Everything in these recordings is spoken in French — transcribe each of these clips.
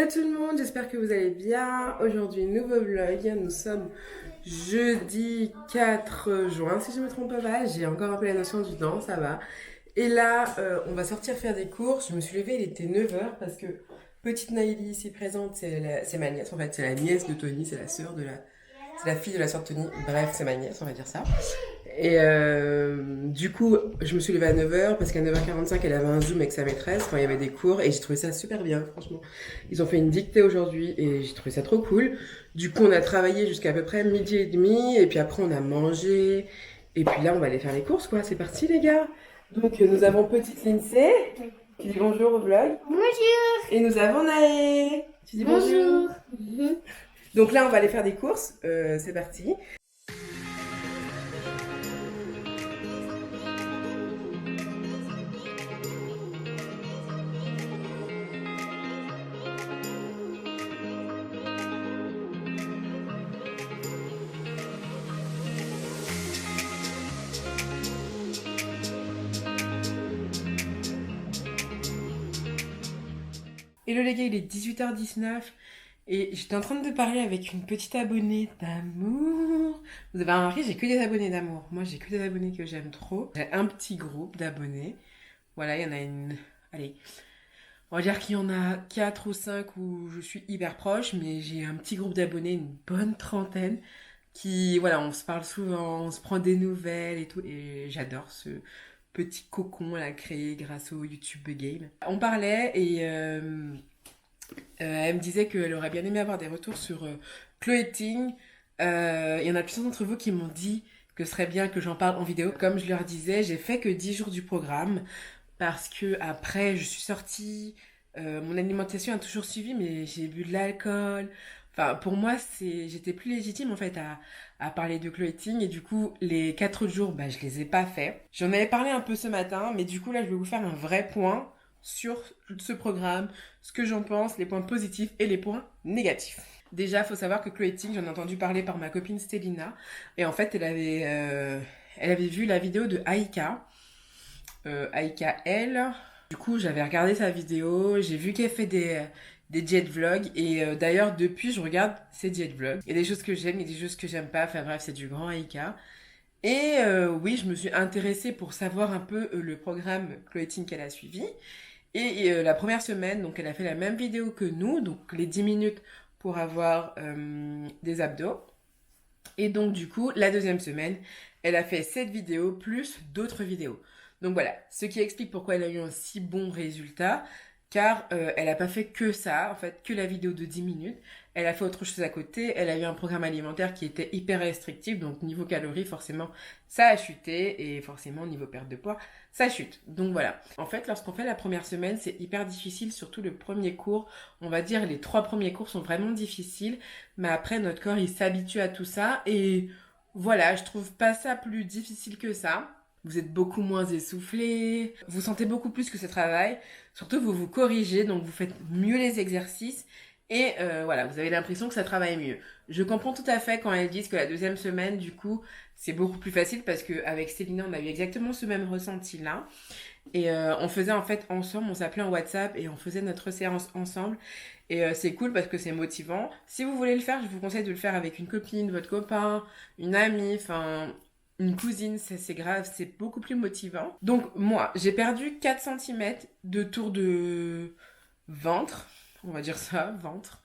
Hello tout le monde, j'espère que vous allez bien. Aujourd'hui, nouveau vlog. Nous sommes jeudi 4 juin, si je ne me trompe pas. J'ai encore un peu la notion du temps, ça va. Et là, on va sortir faire des courses. Je me suis levée, il était 9 h parce que petite Naïli ici présente, c'est ma nièce. En fait, c'est la nièce de Tony, c'est la sœur de la... C'est la fille de la sœur de Tony. Bref, c'est ma nièce, on va dire ça. Et du coup, je me suis levée à 9 h parce qu'à 9 h 45, elle avait un Zoom avec sa maîtresse quand il y avait des cours et j'ai trouvé ça super bien, franchement. Ils ont fait une dictée aujourd'hui et j'ai trouvé ça trop cool. Du coup, on a travaillé jusqu'à à peu près 12h30 et puis après, on a mangé. Et puis là, on va aller faire les courses, quoi. C'est parti, les gars. Donc, nous avons petite Lindsay qui dit bonjour au vlog. Bonjour. Et nous avons Naé. Tu dis bonjour. Donc là, on va aller faire des courses. C'est parti. Hello les gars, il est 18h19 et j'étais en train de parler avec une petite abonnée d'amour. Vous avez remarqué, j'ai que des abonnés d'amour. Moi, j'ai que des abonnés que j'aime trop. J'ai un petit groupe d'abonnés. Voilà, il y en a une... Allez, on va dire qu'il y en a 4 ou 5 où je suis hyper proche, mais j'ai un petit groupe d'abonnés, une bonne trentaine, qui... Voilà, on se parle souvent, on se prend des nouvelles et tout, et j'adore ce petit cocon à créé grâce au YouTube Game. On parlait et elle me disait qu'elle aurait bien aimé avoir des retours sur Chloé Ting. Il y en a plusieurs d'entre vous qui m'ont dit que ce serait bien que j'en parle en vidéo. Comme je leur disais, j'ai fait que 10 jours du programme parce que après je suis sortie, mon alimentation a toujours suivi, mais j'ai bu de l'alcool. Enfin, pour moi, j'étais plus légitime en fait à parler de Chloé Ting et du coup, les 4 autres jours, je les ai pas faits. J'en avais parlé un peu ce matin, mais du coup, là, je vais vous faire un vrai point sur ce programme, ce que j'en pense, les points positifs et les points négatifs. Déjà, il faut savoir que Chloé Ting, j'en ai entendu parler par ma copine Stélina et en fait, elle avait vu la vidéo de Aïka, Aïka L. Du coup, j'avais regardé sa vidéo, j'ai vu qu'elle fait des jet vlogs et d'ailleurs depuis je regarde ses jet vlogs. Il y a des choses que j'aime, il y a des choses que j'aime pas, enfin bref c'est du grand Aïka. Et oui, je me suis intéressée pour savoir un peu le programme Chloé Ting qu'elle a suivi. Et la première semaine, donc elle a fait la même vidéo que nous, donc les 10 minutes pour avoir des abdos. Et donc du coup, la deuxième semaine, elle a fait cette vidéo plus d'autres vidéos. Donc voilà, ce qui explique pourquoi elle a eu un si bon résultat, car elle n'a pas fait que ça, en fait, que la vidéo de 10 minutes. Elle a fait autre chose à côté, elle a eu un programme alimentaire qui était hyper restrictif, donc niveau calories, forcément, ça a chuté, et forcément, niveau perte de poids, ça chute. Donc voilà. En fait, lorsqu'on fait la première semaine, c'est hyper difficile, surtout le premier cours. On va dire les 3 premiers cours sont vraiment difficiles, mais après, notre corps, il s'habitue à tout ça, et voilà, je trouve pas ça plus difficile que ça. Vous êtes beaucoup moins essoufflé, vous sentez beaucoup plus que ce travail. Surtout, vous vous corrigez, donc vous faites mieux les exercices. Et voilà, vous avez l'impression que ça travaille mieux. Je comprends tout à fait quand elles disent que la deuxième semaine, du coup, c'est beaucoup plus facile parce qu'avec Célina, on a eu exactement ce même ressenti-là. Et on faisait en fait ensemble, on s'appelait en WhatsApp et on faisait notre séance ensemble. Et c'est cool parce que c'est motivant. Si vous voulez le faire, je vous conseille de le faire avec une copine, votre copain, une amie, enfin... Une cousine, c'est grave, c'est beaucoup plus motivant. Donc moi, j'ai perdu 4 cm de tour de ventre, on va dire ça, ventre.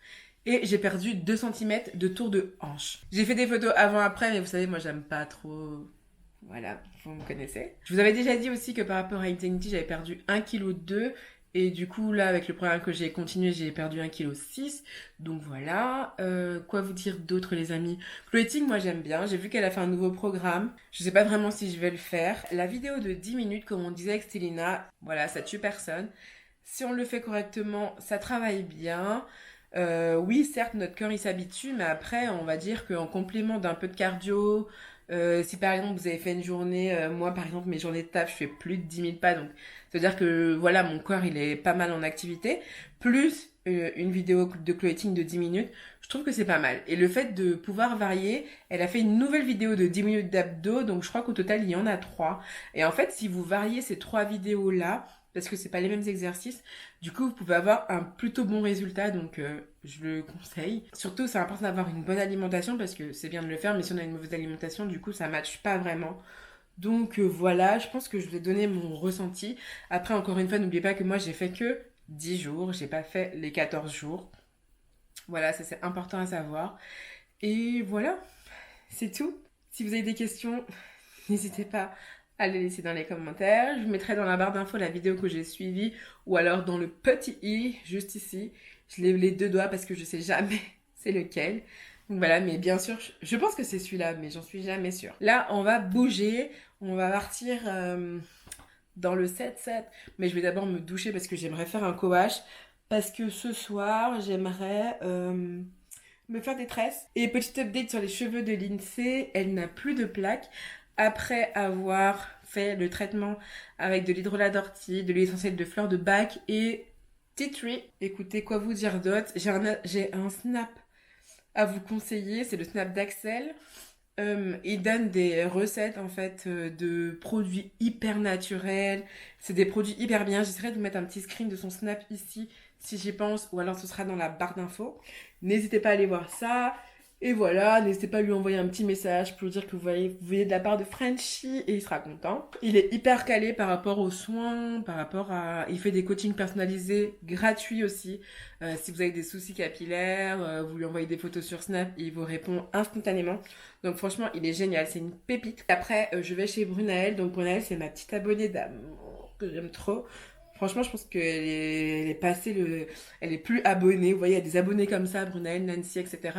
Et j'ai perdu 2 cm de tour de hanche. J'ai fait des photos avant-après, mais vous savez, moi j'aime pas trop... Voilà, vous me connaissez. Je vous avais déjà dit aussi que par rapport à Insanity, j'avais perdu 1,2 kg. Et du coup, là, avec le programme que j'ai continué, j'ai perdu 1,6 kg. Donc voilà. Quoi vous dire d'autre, les amis? Chloé Ting, moi, j'aime bien. J'ai vu qu'elle a fait un nouveau programme. Je sais pas vraiment si je vais le faire. La vidéo de 10 minutes, comme on disait avec Stélina, voilà, ça tue personne. Si on le fait correctement, ça travaille bien. Oui, certes, notre cœur, il s'habitue. Mais après, on va dire qu'en complément d'un peu de cardio... si par exemple vous avez fait une journée, moi par exemple mes journées de taf je fais plus de 10 000 pas, donc c'est à dire que voilà mon corps il est pas mal en activité, plus une vidéo de Chloé Ting de 10 minutes, je trouve que c'est pas mal. Et le fait de pouvoir varier, elle a fait une nouvelle vidéo de 10 minutes d'abdos, donc je crois qu'au total il y en a 3. Et en fait si vous variez ces 3 vidéos là, parce que c'est pas les mêmes exercices. Du coup, vous pouvez avoir un plutôt bon résultat, donc je le conseille. Surtout, c'est important d'avoir une bonne alimentation parce que c'est bien de le faire, mais si on a une mauvaise alimentation, du coup, ça matche pas vraiment. Donc voilà, je pense que je vais donner mon ressenti. Après, encore une fois, n'oubliez pas que moi, j'ai fait que 10 jours, j'ai pas fait les 14 jours. Voilà, ça c'est important à savoir. Et voilà, c'est tout. Si vous avez des questions, n'hésitez pas à les laisser dans les commentaires. Je vous mettrai dans la barre d'infos la vidéo que j'ai suivie ou alors dans le petit i, juste ici. Je lève les deux doigts parce que je sais jamais c'est lequel. Donc voilà, mais bien sûr, je pense que c'est celui-là, mais j'en suis jamais sûre. Là, on va bouger, on va partir dans le 7-7. Mais je vais d'abord me doucher parce que j'aimerais faire un coache. Parce que ce soir, j'aimerais me faire des tresses. Et petite update sur les cheveux de Lindsay, elle n'a plus de plaques. Après avoir fait le traitement avec de l'hydrolat d'ortie, de l'huile essentielle de fleurs de bac et tea tree. Écoutez, quoi vous dire d'autre? J'ai un snap à vous conseiller, c'est le snap d'Axel. Il donne des recettes en fait de produits hyper naturels. C'est des produits hyper bien. J'essaierai de vous mettre un petit screen de son snap ici si j'y pense, ou alors ce sera dans la barre d'infos. N'hésitez pas à aller voir ça. Et voilà, n'hésitez pas à lui envoyer un petit message pour lui dire que vous voyez de la part de Frenchy et il sera content. Il est hyper calé par rapport aux soins, par rapport à... Il fait des coachings personnalisés, gratuits aussi. Si vous avez des soucis capillaires, vous lui envoyez des photos sur Snap et il vous répond instantanément. Donc franchement, il est génial, c'est une pépite. Après, je vais chez Brunaël. Donc Brunaël, c'est ma petite abonnée d'amour que j'aime trop. Franchement, je pense elle est passée elle est plus abonnée. Vous voyez, il y a des abonnés comme ça, Brunaël, Nancy, etc.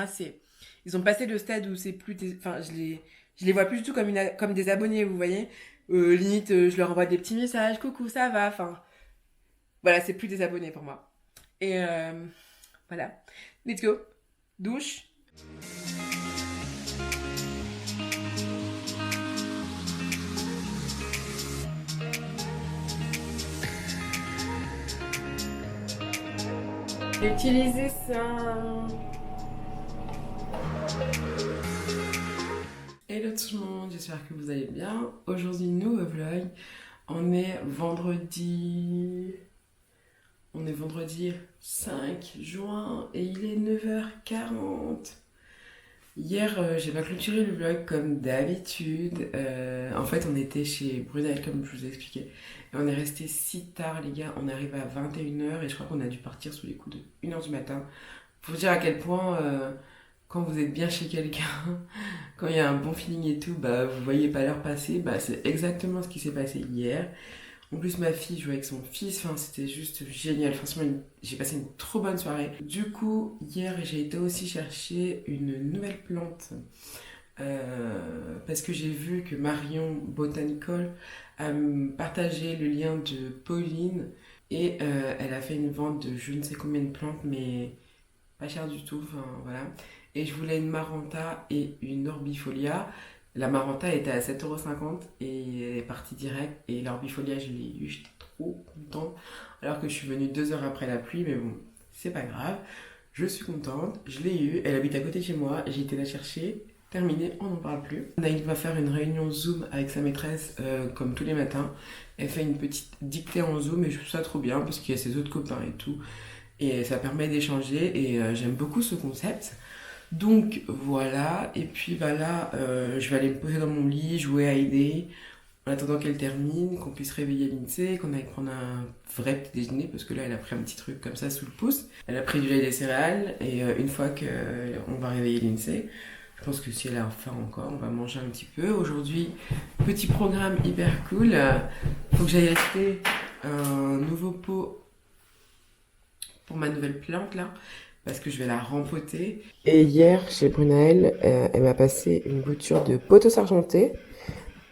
Ils ont passé le stade où c'est plus enfin, je les vois plus du tout comme des abonnés, vous voyez. Limite, je leur envoie des petits messages, coucou, ça va, enfin. Voilà, c'est plus des abonnés pour moi. Et voilà. Let's go. Douche. J'ai utilisé ça. Hello tout le monde, j'espère que vous allez bien. Aujourd'hui, nouveau vlog. On est vendredi 5 juin et il est 9h40. Hier, j'ai pas clôturé le vlog comme d'habitude. En fait, on était chez Brunel, comme je vous ai expliqué. Et on est resté si tard, les gars. On arrive à 21h et je crois qu'on a dû partir sous les coups de 1h du matin. Pour dire à quel point, quand vous êtes bien chez quelqu'un, quand il y a un bon feeling et tout, bah, vous voyez pas l'heure passer. Bah, c'est exactement ce qui s'est passé hier. En plus, ma fille jouait avec son fils, enfin, c'était juste génial. Franchement, j'ai passé une trop bonne soirée. Du coup, hier, j'ai été aussi chercher une nouvelle plante parce que j'ai vu que Marion Botanical a partagé le lien de Pauline et elle a fait une vente de je ne sais combien de plantes, mais pas cher du tout, enfin voilà. Et je voulais une Maranta et une Orbifolia. La Maranta était à 7,50€ et elle est partie direct. Et l'Orbifolia, je l'ai eu, j'étais trop contente. Alors que je suis venue 2 heures après la pluie, mais bon, c'est pas grave. Je suis contente, je l'ai eu. Elle habite à côté de chez moi, j'ai été la chercher. Terminé, on n'en parle plus. Naïd va faire une réunion Zoom avec sa maîtresse comme tous les matins. Elle fait une petite dictée en Zoom et je trouve ça trop bien parce qu'il y a ses autres copains et tout. Et ça permet d'échanger et j'aime beaucoup ce concept. Donc voilà, et puis bah là, je vais aller me poser dans mon lit, jouer à aider, en attendant qu'elle termine, qu'on puisse réveiller Lindsay, qu'on aille prendre un vrai petit déjeuner, parce que là, elle a pris un petit truc comme ça sous le pouce. Elle a pris du lait et des céréales, et une fois qu'on va réveiller Lindsay, je pense que si elle a faim encore, on va manger un petit peu. Aujourd'hui, petit programme hyper cool. Faut que j'aille acheter un nouveau pot pour ma nouvelle plante là, parce que je vais la rempoter. Et hier, chez Brunel, elle m'a passé une bouture de pothos argenté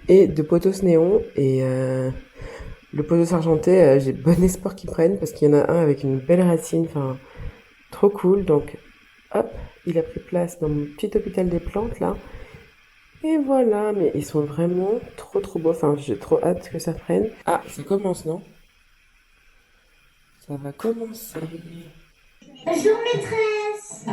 et de pothos néon. Et le pothos argenté, j'ai bon espoir qu'ils prennent parce qu'il y en a un avec une belle racine, enfin, trop cool. Donc, hop, il a pris place dans mon petit hôpital des plantes là. Et voilà, mais ils sont vraiment trop beaux. Enfin, j'ai trop hâte que ça prenne. Ah, ça commence, non? Ça va commencer. Bonjour maîtresse.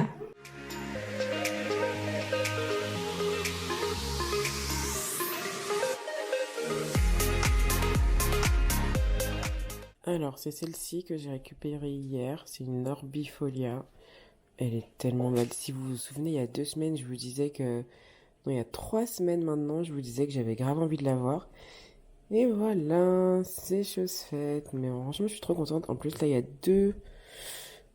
Alors, c'est celle-ci que j'ai récupérée hier. C'est une Orbifolia. Elle est tellement belle. Si vous vous souvenez, il y a 2 semaines, je vous disais que... Non, il y a 3 semaines maintenant, je vous disais que j'avais grave envie de la voir. Et voilà, c'est chose faite. Mais franchement, je suis trop contente. En plus, là, il y a 2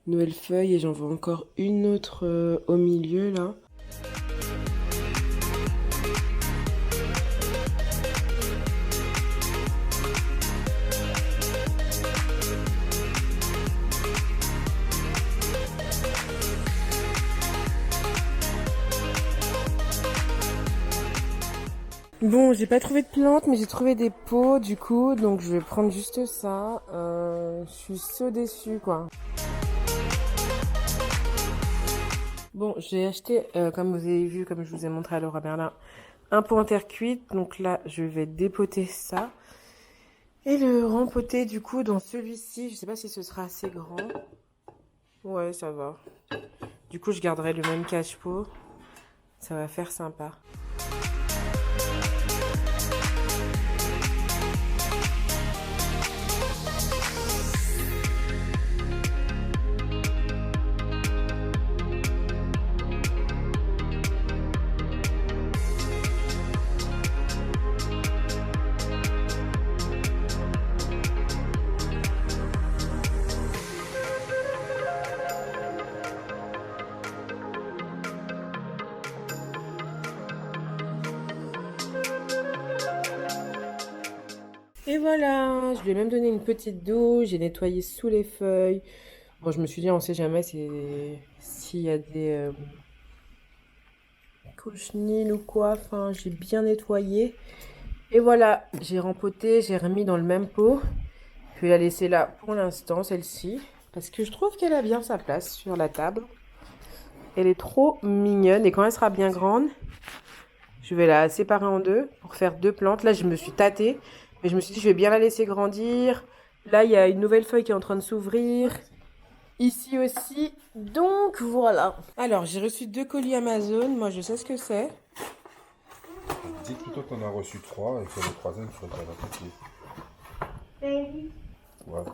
nouvelles feuilles et j'en vois encore une autre au milieu, là. Bon, j'ai pas trouvé de plantes, mais j'ai trouvé des pots, du coup, donc je vais prendre juste ça. Je suis so déçue, quoi. Bon, j'ai acheté, comme vous avez vu, comme je vous ai montré à Laura Merlin, un pot en terre cuite. Donc là, je vais dépoter ça. Et le rempoter, du coup, dans celui-ci. Je sais pas si ce sera assez grand. Ouais, ça va. Du coup, je garderai le même cache-pot. Ça va faire sympa. Et voilà, je lui ai même donné une petite douche, j'ai nettoyé sous les feuilles. Bon, je me suis dit, on sait jamais s'il y a des cochenilles ou quoi. Enfin, j'ai bien nettoyé. Et voilà, j'ai rempoté, j'ai remis dans le même pot. Je vais la laisser là pour l'instant, celle-ci. Parce que je trouve qu'elle a bien sa place sur la table. Elle est trop mignonne et quand elle sera bien grande, je vais la séparer en deux pour faire 2 plantes. Là, je me suis tâtée. Mais je me suis dit, je vais bien la laisser grandir. Là, il y a une nouvelle feuille qui est en train de s'ouvrir. Ici aussi. Donc, voilà. Alors, j'ai reçu 2 colis Amazon. Moi, je sais ce que c'est. Dis plutôt qu'on a reçu 3 et que le troisième serait pas la petite. Ouais.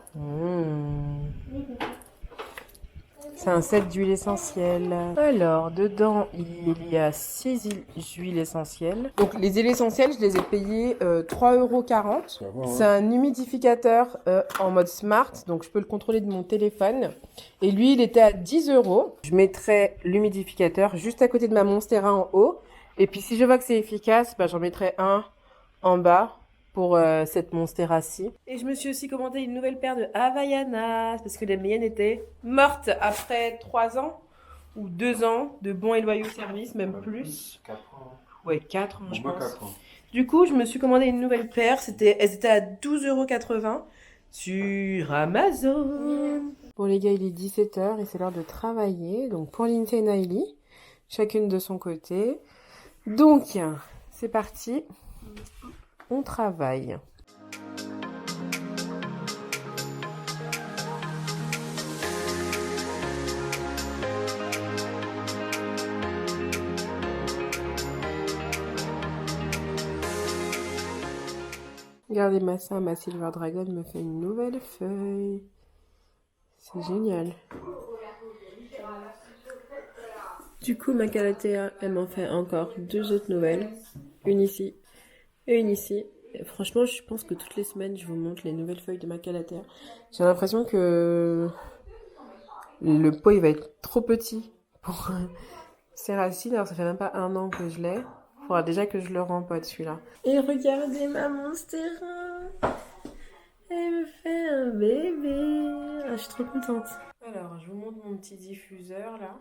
C'est un set d'huile essentielle. Alors, dedans, il y a 6 huiles essentielles. Donc, les huiles essentielles, je les ai payées 3,40 €. Ça va, hein. C'est un humidificateur en mode smart, donc je peux le contrôler de mon téléphone. Et lui, il était à 10 €. Je mettrai l'humidificateur juste à côté de ma Monstera en haut. Et puis, si je vois que c'est efficace, bah, j'en mettrai un en bas pour cette Monstera-ci. Et je me suis aussi commandé une nouvelle paire de Havaianas parce que les miennes étaient mortes après 3 ans ou 2 ans de bons et loyaux services, même plus. 4 ans. Ouais, 4 ans, je Au moins pense. 4 ans. Du coup, je me suis commandé une nouvelle paire. Elles étaient à 12,80 € sur Amazon. Bon, les gars, il est 17 h et c'est l'heure de travailler. Donc, pour Lindsay et Naïli, chacune de son côté. Donc, c'est parti. On travaille. Regardez-moi ça, ma Silver Dragon me fait une nouvelle feuille. C'est génial. Du coup, ma Calathea, elle m'en fait encore 2 autres nouvelles. Une ici et une ici. Et franchement, je pense que toutes les semaines, je vous montre les nouvelles feuilles de ma Calathea. J'ai l'impression que le pot, il va être trop petit pour ses racines. Alors, ça fait même pas 1 an que je l'ai. Il faudra déjà que je le rempote, celui-là. Et regardez ma Monstera. Elle me fait un bébé. Ah, je suis trop contente. Alors, je vous montre mon petit diffuseur, là.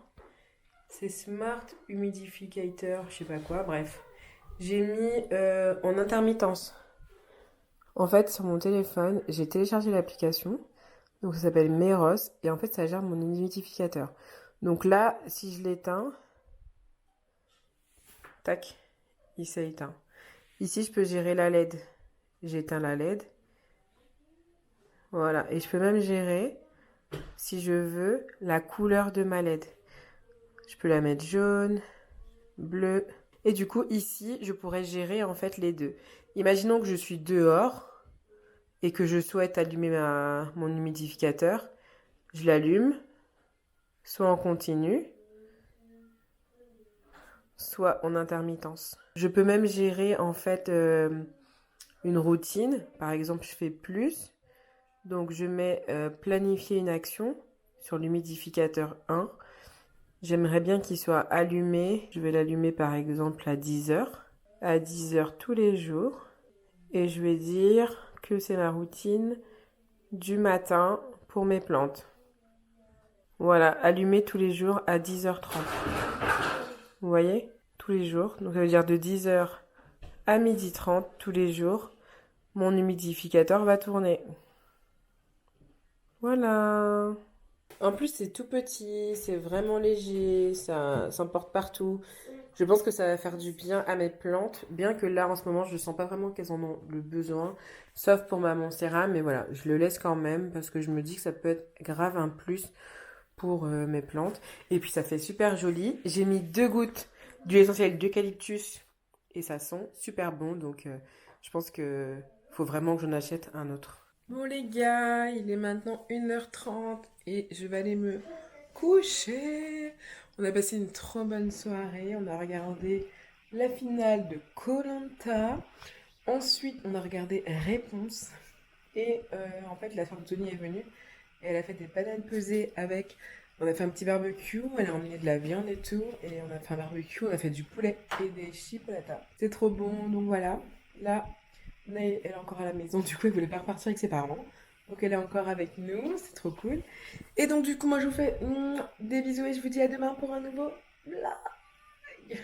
C'est Smart Humidificator, je sais pas quoi, bref. J'ai mis en intermittence. En fait, sur mon téléphone, j'ai téléchargé l'application. Donc, ça s'appelle Meros. Et en fait, ça gère mon humidificateur. Donc là, si je l'éteins, tac, il s'est éteint. Ici, je peux gérer la LED. J'éteins la LED. Voilà. Et je peux même gérer, si je veux, la couleur de ma LED. Je peux la mettre jaune, bleu. Et du coup, ici, je pourrais gérer en fait les deux. Imaginons que je suis dehors et que je souhaite allumer mon humidificateur, je l'allume, soit en continu, soit en intermittence. Je peux même gérer en fait une routine. Par exemple, je fais plus. Donc je mets planifier une action sur l'humidificateur 1. J'aimerais bien qu'il soit allumé. Je vais l'allumer par exemple à 10h. À 10h tous les jours. Et je vais dire que c'est ma routine du matin pour mes plantes. Voilà, allumer tous les jours à 10h30. Vous voyez? Tous les jours. Donc ça veut dire de 10h à 12h30 tous les jours, mon humidificateur va tourner. Voilà. En plus, c'est tout petit, c'est vraiment léger, ça s'emporte partout. Je pense que ça va faire du bien à mes plantes, bien que là, en ce moment, je ne sens pas vraiment qu'elles en ont le besoin, sauf pour ma Montserrat, mais voilà, je le laisse quand même parce que je me dis que ça peut être grave un plus pour mes plantes. Et puis, ça fait super joli. J'ai mis 2 gouttes d'huile essentielle d'eucalyptus et ça sent super bon, donc je pense que faut vraiment que j'en achète un autre. Bon les gars, il est maintenant 1h30 et je vais aller me coucher. On a passé une trop bonne soirée, on a regardé la finale de Koh-Lanta. Ensuite, on a regardé Réponse. Et en fait, la soeur de Tony est venue et elle a fait des bananes pesées avec... On a fait un petit barbecue, elle a emmené de la viande et tout. Et on a fait un barbecue, on a fait du poulet et des chipolatas. C'est trop bon, donc voilà. Là, elle est encore à la maison, du coup elle voulait pas repartir avec ses parents. Donc elle est encore avec nous, c'est trop cool. Et donc du coup moi je vous fais des bisous et je vous dis à demain pour un nouveau vlog.